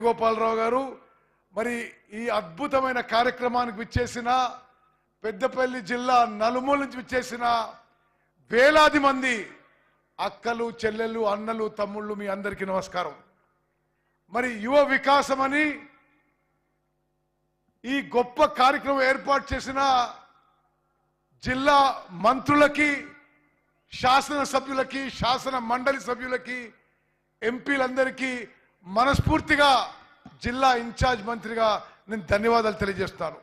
గోపాలరావు గారు మరి ఈ అద్భుతమైన కార్యక్రమానికి విచ్చేసిన పెద్దపల్లి జిల్లా నలుమూల నుంచి విచ్చేసిన వేలాది మంది అక్కలు చెల్లెళ్ళు అన్నలు తమ్ముళ్ళు మీ అందరికీ నమస్కారం। మరి యువ వికాసం అని ఈ గొప్ప కార్యక్రమం ఏర్పాటు చేసిన జిల్లా మంత్రులకి శాసన సభ్యులకి శాసన మండలి సభ్యులకి ఎంపీలందరికీ మనస్ఫూర్తిగా జిల్లా ఇన్ఛార్జ్ మంత్రిగా నేను ధన్యవాదాలు తెలియజేస్తాను।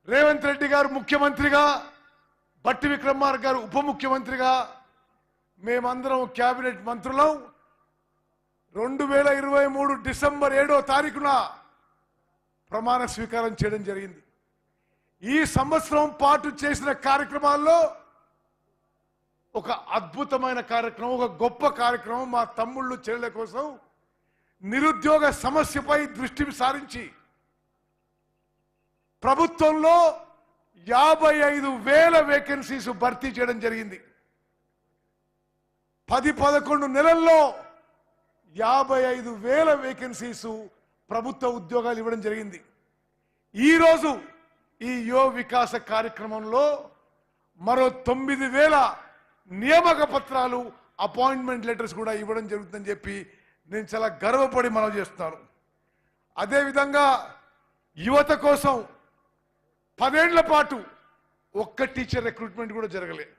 రేవంత్ రెడ్డి గారు ముఖ్యమంత్రిగా బట్టి విక్రమార్క గారు ఉప ముఖ్యమంత్రిగా మేమందరం కేబినెట్ మంత్రులం 2023 డిసెంబర్ 7వ తారీఖున ప్రమాణ స్వీకారం చేయడం జరిగింది। ఈ సంవత్సరం పాటు చేసిన కార్యక్రమాల్లో ఒక అద్భుతమైన కార్యక్రమం ఒక గొప్ప కార్యక్రమం మా తమ్ముళ్ళు చెల్లెల కోసం నిరుద్యోగ సమస్యపై దృష్టి సారించి ప్రభుత్వంలో 55,000 వేకెన్సీస్ భర్తీ చేయడం జరిగింది। 10-11 నెలల్లో 55,000 వేకెన్సీస్ ప్రభుత్వ ఉద్యోగాలు ఇవ్వడం జరిగింది। ఈరోజు ఈ యువ వికాస కార్యక్రమంలో మరో 9,000 నియామక పత్రాలు అపాయింట్మెంట్ లెటర్స్ కూడా ఇవ్వడం జరుగుతుందని చెప్పి నేను చాలా గర్వపడి మనం చేస్తున్నాను। అదేవిధంగా యువత కోసం 10 ఏళ్ల పాటు ఒక్క టీచర్ రిక్రూట్మెంట్ కూడా జరగలేదు।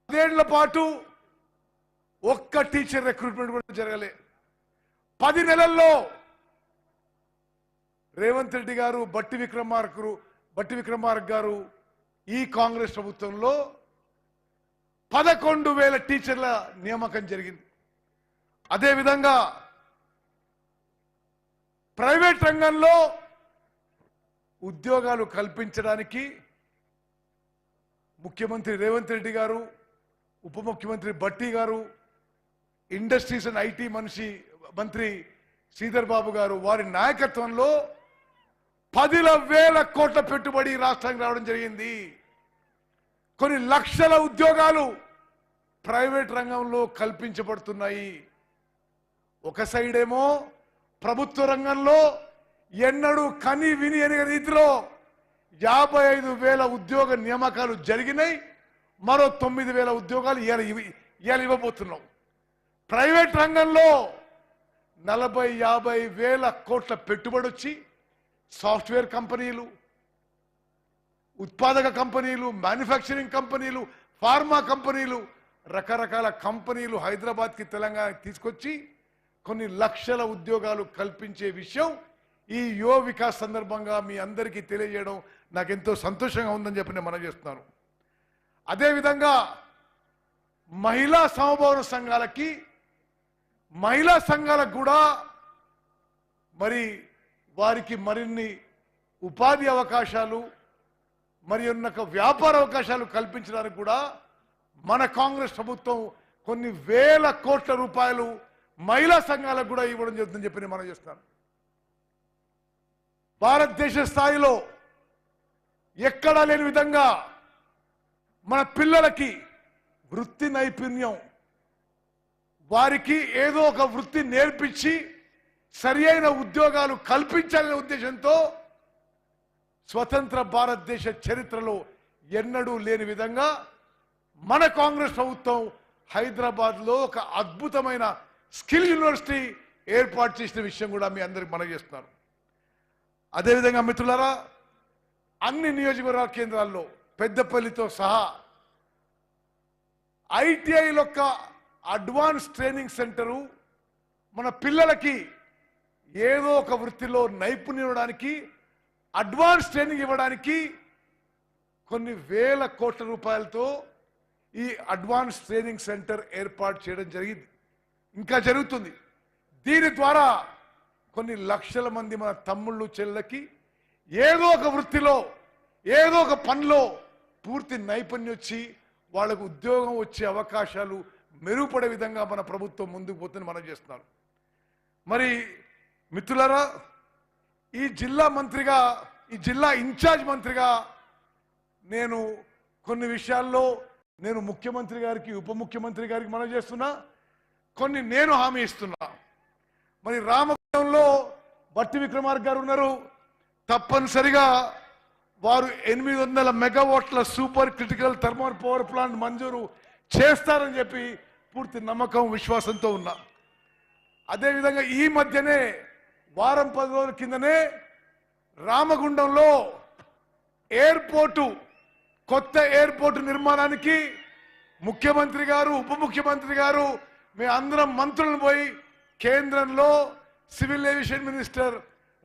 10 ఏళ్ల పాటు ఒక్క టీచర్ రిక్రూట్మెంట్ కూడా జరగలేదు। 10 నెలల్లో రేవంత్ రెడ్డి గారు బట్టి విక్రమార్క గారు ఈ కాంగ్రెస్ ప్రభుత్వంలో 11,000 టీచర్ల నియామకం జరిగింది। అదేవిధంగా ప్రైవేట్ రంగంలో ఉద్యోగాలు కల్పించడానికి ముఖ్యమంత్రి రేవంత్ రెడ్డి గారు ఉప ముఖ్యమంత్రి బట్టి గారు ఇండస్ట్రీస్ అండ్ ఐటీ మంత్రి శ్రీధర్ బాబు గారు వారి నాయకత్వంలో 10,000 కోట్ల పెట్టుబడి రాష్ట్రానికి రావడం జరిగింది। కొన్ని లక్షల ఉద్యోగాలు ప్రైవేట్ రంగంలో కల్పించబడుతున్నాయి। ఒక సైడ్ ఏమో ప్రభుత్వ రంగంలో ఎన్నడూ కని విని అనే రీతిలో 55,000 ఉద్యోగ నియామకాలు జరిగినాయి। మరో 9,000 ఉద్యోగాలు ఇవాళ ఇవ్వబోతున్నాం। ప్రైవేట్ రంగంలో 40-50,000 కోట్ల పెట్టుబడి వచ్చి సాఫ్ట్వేర్ కంపెనీలు ఉత్పాదక కంపెనీలు మ్యానుఫ్యాక్చరింగ్ కంపెనీలు ఫార్మా కంపెనీలు రకరకాల కంపెనీలు హైదరాబాద్కి తెలంగాణకి తీసుకొచ్చి కొన్ని లక్షల ఉద్యోగాలు కల్పించే విషయం ఈ యువ వికాస్ సందర్భంగా మీ అందరికీ తెలియజేయడం నాకు ఎంతో సంతోషంగా ఉందని చెప్పి నేను మనం చేస్తున్నాను। అదేవిధంగా మహిళా సమభావన సంఘాలకి మహిళా సంఘాలకు కూడా మరి వారికి మరిన్ని ఉపాధి అవకాశాలు మరి వ్యాపార అవకాశాలు కల్పించడానికి కూడా మన కాంగ్రెస్ ప్రభుత్వం కొన్ని వేల కోట్ల రూపాయలు మహిళా సంఘాలకు కూడా ఇవ్వడం జరుగుతుందని చెప్పి నేను మనం చేస్తున్నాను। భారతదేశ స్థాయిలో ఎక్కడా లేని విధంగా మన పిల్లలకి వృత్తి నైపుణ్యం వారికి ఏదో ఒక వృత్తి నేర్పించి సరి అయిన ఉద్యోగాలు కల్పించాలనే ఉద్దేశంతో స్వతంత్ర భారతదేశ చరిత్రలో ఎన్నడూ లేని విధంగా మన కాంగ్రెస్ ప్రభుత్వం హైదరాబాద్లో ఒక అద్భుతమైన స్కిల్ యూనివర్సిటీ ఏర్పాటు చేసిన విషయం కూడా మీ అందరికి మనం చేస్తున్నాను। అదేవిధంగా మిత్రులారా అన్ని నియోజకవర్గ కేంద్రాల్లో పెద్దపల్లితో సహా ఐటీఐ యొక్క అడ్వాన్స్ ట్రైనింగ్ సెంటరు మన పిల్లలకి ఏదో ఒక వృత్తిలో నైపుణ్యం ఇవ్వడానికి అడ్వాన్స్ ట్రైనింగ్ ఇవ్వడానికి కొన్ని వేల కోట్ల రూపాయలతో ఈ అడ్వాన్స్ ట్రైనింగ్ సెంటర్ ఏర్పాటు చేయడం జరిగింది ఇంకా జరుగుతుంది। దీని ద్వారా కొన్ని లక్షల మంది మన తమ్ముళ్ళు చెల్లెలకి ఏదో ఒక వృత్తిలో ఏదో ఒక పనిలో పూర్తి నైపుణ్యం వచ్చి వాళ్ళకు ఉద్యోగం వచ్చే అవకాశాలు మెరుగుపడే విధంగా మన ప్రభుత్వం ముందుకు పోతుంది మనం చేస్తున్నాం। మరి మిత్రులారా ఈ జిల్లా మంత్రిగా ఈ జిల్లా ఇన్ఛార్జ్ మంత్రిగా నేను కొన్ని విషయాల్లో నేను ముఖ్యమంత్రి గారికి ఉప ముఖ్యమంత్రి గారికి మనవి చేస్తున్నా కొన్ని నేను హామీ ఇస్తున్నా. మరి రామగుండంలో బట్టి విక్రమార్క గారు ఉన్నారు, తప్పనిసరిగా వారు 800 మెగావాట్ల super critical thermal power plant మంజూరు చేస్తారని చెప్పి పూర్తి నమ్మకం విశ్వాసంతో ఉన్నా. అదేవిధంగా ఈ మధ్యనే వారం 10 రోజుల కిందనే రామగుండంలో ఎయిర్పోర్టు, కొత్త ఎయిర్పోర్టు నిర్మాణానికి ముఖ్యమంత్రి గారు, ఉప ముఖ్యమంత్రి గారు, మేము అందరం మంత్రులను పోయి కేంద్రంలో civil aviation minister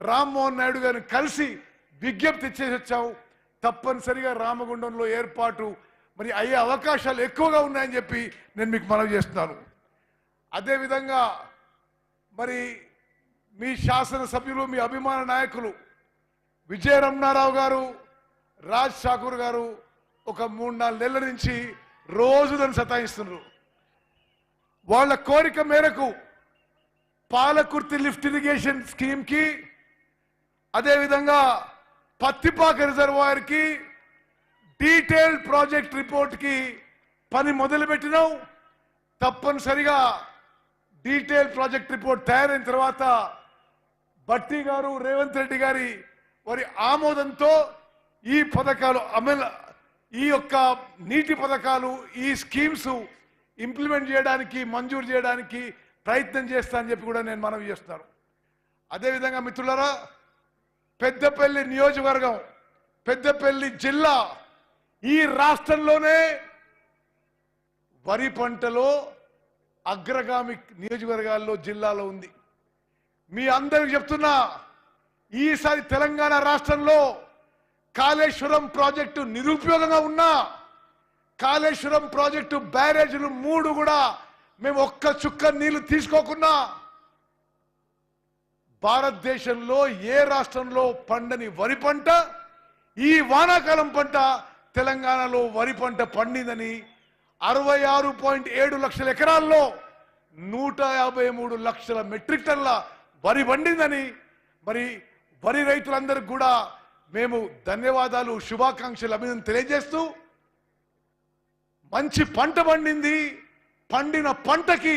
Rammohan Naidu గారిని కలిసి విజ్ఞప్తి చేసి వచ్చాం. తప్పనిసరిగా రామగుండంలో ఏర్పాటు మరి అయ్యే అవకాశాలు ఎక్కువగా ఉన్నాయని చెప్పి నేను మీకు మనవి చేస్తున్నాను. అదేవిధంగా మరి మీ శాసనసభ్యులు, మీ అభిమాన నాయకులు విజయ రమణారావు గారు, రాజ్ ఠాకూర్ గారు ఒక 3-4 నెలల నుంచి రోజు దాన్ని సతాయిస్తున్నారు. వాళ్ళ కోరిక మేరకు పాలకుర్తి లిఫ్ట్ ఇరిగేషన్ స్కీమ్కి, అదేవిధంగా పత్తిపాక రిజర్వాయర్కి డీటెయిల్డ్ ప్రాజెక్ట్ రిపోర్ట్కి పని మొదలుపెట్టినాం. తప్పనిసరిగా డీటెయిల్ ప్రాజెక్ట్ రిపోర్ట్ తయారైన తర్వాత భట్టి గారు, రేవంత్ రెడ్డి గారి వారి ఆమోదంతో ఈ పథకాలు అమలు, ఈ యొక్క నీటి పథకాలు, ఈ స్కీమ్స్ ఇంప్లిమెంట్ చేయడానికి, మంజూరు చేయడానికి ప్రయత్నం చేస్తా అని చెప్పి కూడా నేను మనవి చేస్తున్నాను. అదేవిధంగా మిత్రులారా, పెద్దపల్లి నియోజకవర్గం, పెద్దపల్లి జిల్లా ఈ రాష్ట్రంలోనే వరి పంటలో అగ్రగామి నియోజకవర్గాల్లో జిల్లాలో ఉంది. మీ అందరికి చెప్తున్నా, ఈసారి తెలంగాణ రాష్ట్రంలో కాళేశ్వరం ప్రాజెక్టు నిరుపయోగంగా ఉన్నా, కాళేశ్వరం ప్రాజెక్టు బ్యారేజీలు 3 కూడా మేము ఒక్క చుక్క నీళ్లు తీసుకోకున్నా, భారతదేశంలో ఏ రాష్ట్రంలో పండని వరి పంట, ఈ వానాకాలం పంట తెలంగాణలో వరి పంట పండిందని 66.7 లక్షల ఎకరాల్లో 153 లక్షల మెట్రిక్ టన్ల వరి పండిందని, మరి వరి రైతులందరికీ కూడా మేము ధన్యవాదాలు, శుభాకాంక్షలు, అభినందనలు తెలియజేస్తూ, మంచి పంట పండింది, పండిన పంటకి